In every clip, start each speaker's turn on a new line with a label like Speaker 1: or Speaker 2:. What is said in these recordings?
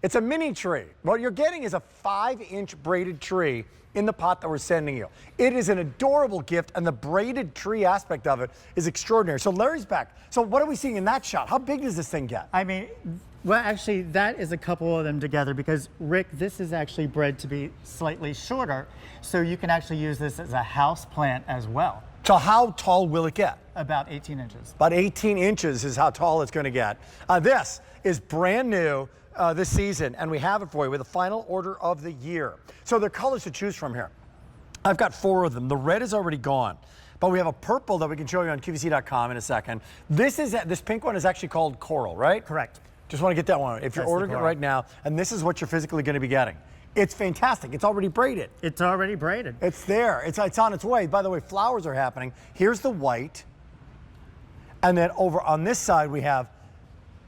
Speaker 1: It's a mini tree. What you're getting is a 5-inch braided tree in the pot that we're sending you. It is an adorable gift, and the braided tree aspect of it is extraordinary. So Larry's back. So what are we seeing in that shot? How big does this thing get?
Speaker 2: I mean, well, actually, that is a couple of them together because, Rick, this is actually bred to be slightly shorter, so you can actually use this as a house plant as well.
Speaker 1: So how tall will it get?
Speaker 2: About 18 inches.
Speaker 1: About 18 inches is how tall it's going to get. This is brand new this season, and we have it for you with the final order of the year. So there are colors to choose from here. I've got 4 of them. The red is already gone, but we have a purple that we can show you on QVC.com in a second. This pink one is actually called Coral, right?
Speaker 2: Correct.
Speaker 1: Just want to get that one. If you're ordering it right now, and this is what you're physically going to be getting. It's fantastic. It's already braided.
Speaker 2: It's already braided.
Speaker 1: It's there. It's on its way. By the way, flowers are happening. Here's the white. And then over on this side, we have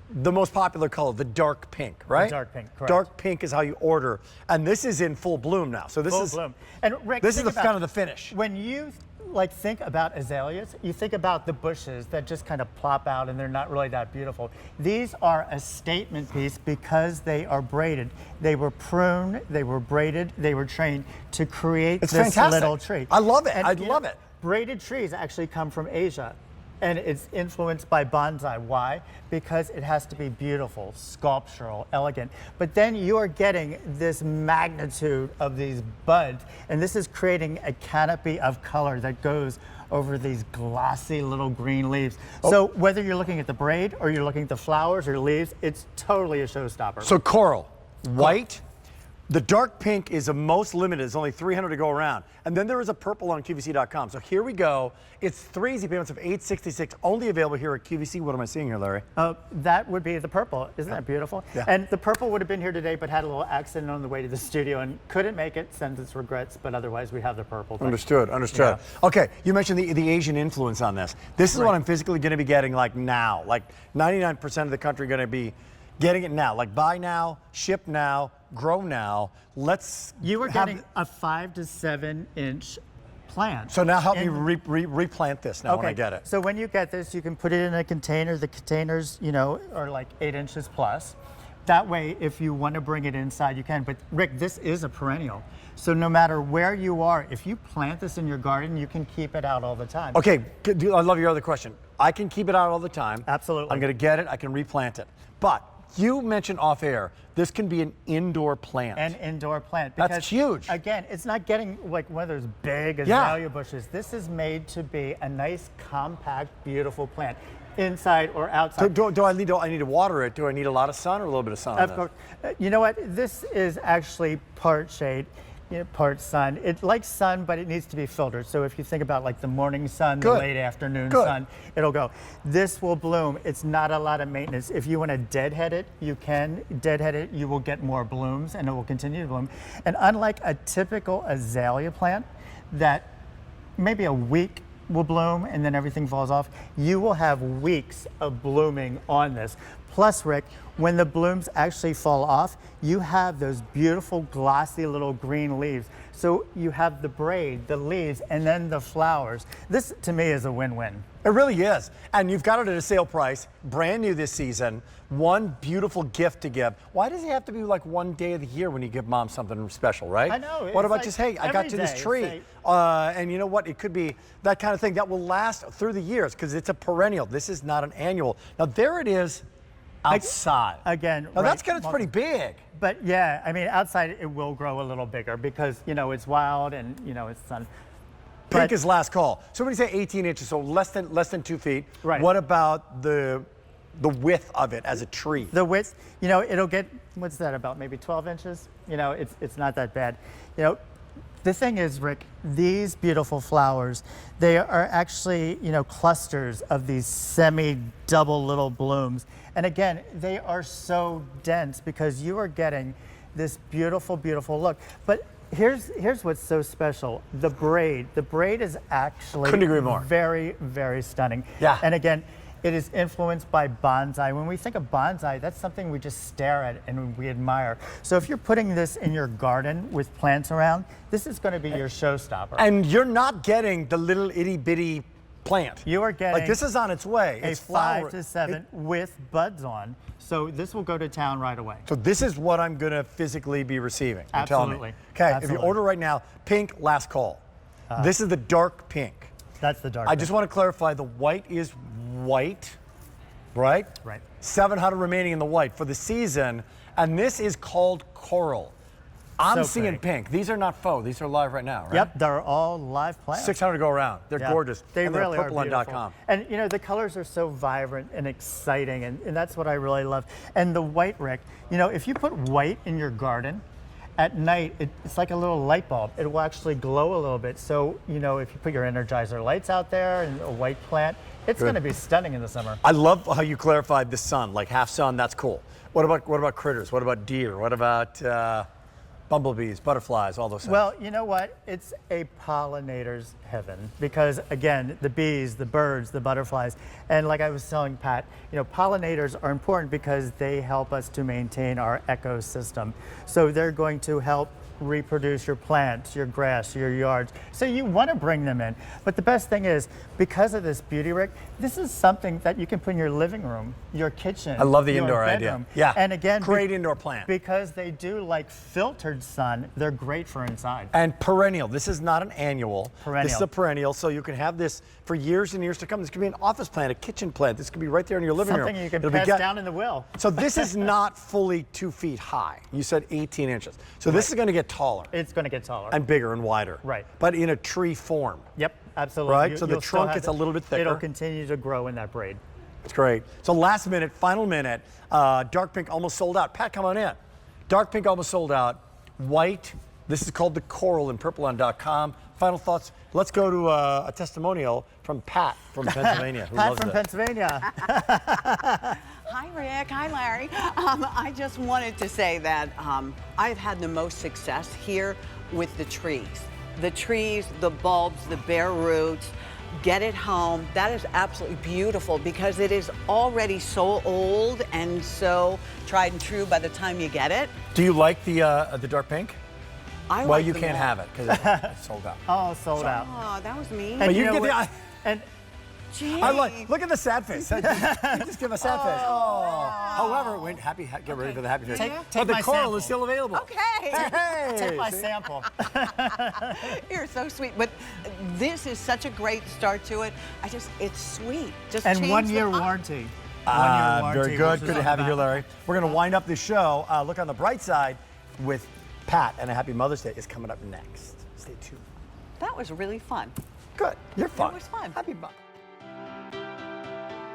Speaker 1: the most popular color, the dark pink, right?
Speaker 2: The dark pink, correct.
Speaker 1: Dark pink is how you order. And this is in full bloom now. So this is
Speaker 2: full bloom. And Rick,
Speaker 1: this is the kind of the finish.
Speaker 2: When you think about azaleas, you think about the bushes that just kind of plop out and they're not really that beautiful. These are a statement piece because they are braided. They were pruned, they were braided, they were trained to create this
Speaker 1: fantastic.
Speaker 2: Little tree.
Speaker 1: I love it.
Speaker 2: And,
Speaker 1: I love it.
Speaker 2: Braided trees actually come from Asia. And it's influenced by bonsai. Why? Because it has to be beautiful, sculptural, elegant. But then you are getting this magnitude of these buds, and this is creating a canopy of color that goes over these glossy little green leaves. So whether you're looking at the braid or you're looking at the flowers or leaves, it's totally a showstopper.
Speaker 1: So coral, white. The dark pink is the most limited. There's only 300 to go around. And then there is a purple on QVC.com. So here we go. It's 3 easy payments of $866, only available here at QVC. What am I seeing here, Larry?
Speaker 2: That would be the purple. Isn't that beautiful?
Speaker 1: Yeah.
Speaker 2: And the purple would have been here today, but had a little accident on the way to the studio and couldn't make it, sends its regrets, but otherwise we have the purple.
Speaker 1: Understood, understood. Yeah. Okay, you mentioned the Asian influence on this. This is what I'm physically going to be getting like now. Like 99% of the country going to be getting it now. Like buy now, ship now, grow now.
Speaker 2: You were getting a 5 to 7 inch plant.
Speaker 1: So now help me replant this now when I get it.
Speaker 2: So when you get this, you can put it in a container. The containers, are like 8 inches plus. That way, if you want to bring it inside, you can. But Rick, this is a perennial. So no matter where you are, if you plant this in your garden, you can keep it out all the time.
Speaker 1: Okay, I love your other question. I can keep it out all the time.
Speaker 2: Absolutely.
Speaker 1: I'm going to get it. I can replant it. But you mentioned off air, this can be an indoor plant.
Speaker 2: An indoor plant.
Speaker 1: That's huge.
Speaker 2: Again, it's not getting like one of those big azalea bushes. This is made to be a nice, compact, beautiful plant, inside or outside.
Speaker 1: Do I need to water it? Do I need a lot of sun or a little bit of sun?
Speaker 2: Of course. You know what? This is actually part shade, part sun. It likes sun, but it needs to be filtered. So if you think about like the morning sun, the late afternoon sun, it'll go. This will bloom. It's not a lot of maintenance. If you want to deadhead it, you can deadhead it. You will get more blooms and it will continue to bloom. And unlike a typical azalea plant that maybe a week will bloom and then everything falls off, you will have weeks of blooming on this. Plus, Rick, when the blooms actually fall off, you have those beautiful glossy little green leaves. So you have the braid, the leaves, and then the flowers. This, to me, is a win-win.
Speaker 1: It really is. And you've got it at a sale price, brand new this season, one beautiful gift to give. Why does it have to be like one day of the year when you give mom something special, right?
Speaker 2: I know.
Speaker 1: What about just, hey, I got you this tree. And you know what? It could be that kind of thing that will last through the years because it's a perennial. This is not an annual. Now, there it is outside.
Speaker 2: Again,
Speaker 1: now that's pretty big.
Speaker 2: But yeah, I mean, outside it will grow a little bigger because, it's wild and, it's sun.
Speaker 1: Pink is last call. So when you say 18 inches, so less than 2 feet.
Speaker 2: Right.
Speaker 1: What about the width of it as a tree?
Speaker 2: The width, it'll get, what's that, about maybe 12 inches? It's not that bad. The thing is, Rick, these beautiful flowers, they are actually, clusters of these semi-double little blooms. And again, they are so dense because you are getting this beautiful, beautiful look. But here's what's so special. The braid. The braid is actually
Speaker 1: couldn't agree more.
Speaker 2: Very, very stunning.
Speaker 1: Yeah.
Speaker 2: And again, it is influenced by bonsai. When we think of bonsai, that's something we just stare at and we admire. So if you're putting this in your garden with plants around, this is going to be your showstopper.
Speaker 1: And you're not getting the little itty bitty plant.
Speaker 2: You are getting
Speaker 1: like this is on its way.
Speaker 2: a
Speaker 1: It's
Speaker 2: 5 to 7 with buds on. So this will go to town right away.
Speaker 1: So this is what I'm going to physically be receiving. You're telling me.
Speaker 2: Absolutely.
Speaker 1: Okay, if you
Speaker 2: Absolutely.
Speaker 1: order right now, pink, last call. This is the dark pink.
Speaker 2: That's the dark.
Speaker 1: I just want to clarify, the white is white, right?
Speaker 2: Right.
Speaker 1: 700 remaining in the white for the season, and this is called coral. I'm
Speaker 2: So
Speaker 1: seeing
Speaker 2: pretty.
Speaker 1: pink. These are not faux. These are live right now, right?
Speaker 2: Yep, they're all live plants.
Speaker 1: 600 to go around. They're
Speaker 2: Yeah,
Speaker 1: gorgeous.
Speaker 2: They
Speaker 1: and
Speaker 2: really
Speaker 1: they're
Speaker 2: are
Speaker 1: purple
Speaker 2: beautiful.
Speaker 1: on .com.
Speaker 2: And you know, the colors are so vibrant and exciting, and that's what I really love. And the white, Rick, you know, if you put white in your garden, at night, it's like a little light bulb. It will actually glow a little bit. So, you know, if you put your Energizer lights out there and a white plant, it's going to be stunning in the summer.
Speaker 1: I love how you clarified the sun, like half sun, that's cool. What about critters? What about deer? What about bumblebees, butterflies, all those things?
Speaker 2: Well, you know what? It's a pollinator's heaven because, again, the bees, the birds, the butterflies, and like I was telling Pat, you know, pollinators are important because they help us to maintain our ecosystem. So they're going to help reproduce your plants, your grass, your yards. So you want to bring them in. But the best thing is, because of this beauty, Rick, this is something that you can put in your living room, your kitchen.
Speaker 1: I love the
Speaker 2: your
Speaker 1: indoor
Speaker 2: bedroom.
Speaker 1: idea. Yeah.
Speaker 2: And again,
Speaker 1: great indoor plant.
Speaker 2: because they do like filtered sun, they're great for inside.
Speaker 1: And perennial. This is not an annual.
Speaker 2: Perennial.
Speaker 1: This is a perennial, so you can have this for years and years to come. This could be an office plant, a kitchen plant. This could be right there in your living room.
Speaker 2: Something you can
Speaker 1: It'll be
Speaker 2: pass down in the will.
Speaker 1: So this is not fully 2 feet high. You said 18 inches. So this is going to get taller
Speaker 2: It's going to get taller.
Speaker 1: and bigger and wider.
Speaker 2: Right.
Speaker 1: But in a tree form.
Speaker 2: Yep, absolutely.
Speaker 1: Right, so the
Speaker 2: you'll still
Speaker 1: trunk
Speaker 2: have
Speaker 1: gets a little bit thicker.
Speaker 2: It'll continue to grow in that braid.
Speaker 1: It's great. So last minute, final minute, dark pink almost sold out. Pat, come on in. Dark pink almost sold out. White, this is called the coral in purpleon.com. Final thoughts. Let's go to a testimonial from Pat from Pennsylvania, who
Speaker 2: Pat
Speaker 1: loves
Speaker 2: from
Speaker 1: it.
Speaker 2: Pennsylvania.
Speaker 3: Hi, Rick. Hi, Larry. I just wanted to say that I've had the most success here with the trees. The trees, the bulbs, the bare roots. Get it home. That is absolutely beautiful because it is already so old and so tried and true by the time you get it.
Speaker 1: Do you like the dark pink?
Speaker 3: I
Speaker 1: Well,
Speaker 3: like
Speaker 1: you
Speaker 3: them
Speaker 1: can't
Speaker 3: all.
Speaker 1: have it because it's sold out.
Speaker 2: Oh, sold out.
Speaker 3: Oh, that was mean.
Speaker 1: But you
Speaker 2: know
Speaker 1: get the.
Speaker 2: what? And
Speaker 3: Gee.
Speaker 1: I like. Look at the sad face. You just give a sad face. Oh. However, wait. Get ready for the happy face.
Speaker 2: Take
Speaker 1: but the
Speaker 2: my
Speaker 1: coral
Speaker 2: sample.
Speaker 1: is still available.
Speaker 3: Okay.
Speaker 1: Hey.
Speaker 2: take my
Speaker 1: See?
Speaker 2: sample.
Speaker 3: You're so sweet. But this is such a great start to it. It's sweet. Just
Speaker 2: And
Speaker 3: change
Speaker 2: 1
Speaker 3: the-
Speaker 2: year warranty. 1 year warranty.
Speaker 1: Very good.
Speaker 2: which is
Speaker 1: Good to have you here,
Speaker 2: about-
Speaker 1: Larry. We're going to wind up the show. Look on the bright side with Pat, and a happy Mother's Day is coming up next. Stay tuned.
Speaker 3: That was really fun.
Speaker 1: Good. You're fun.
Speaker 3: was fun.
Speaker 1: Happy Mother's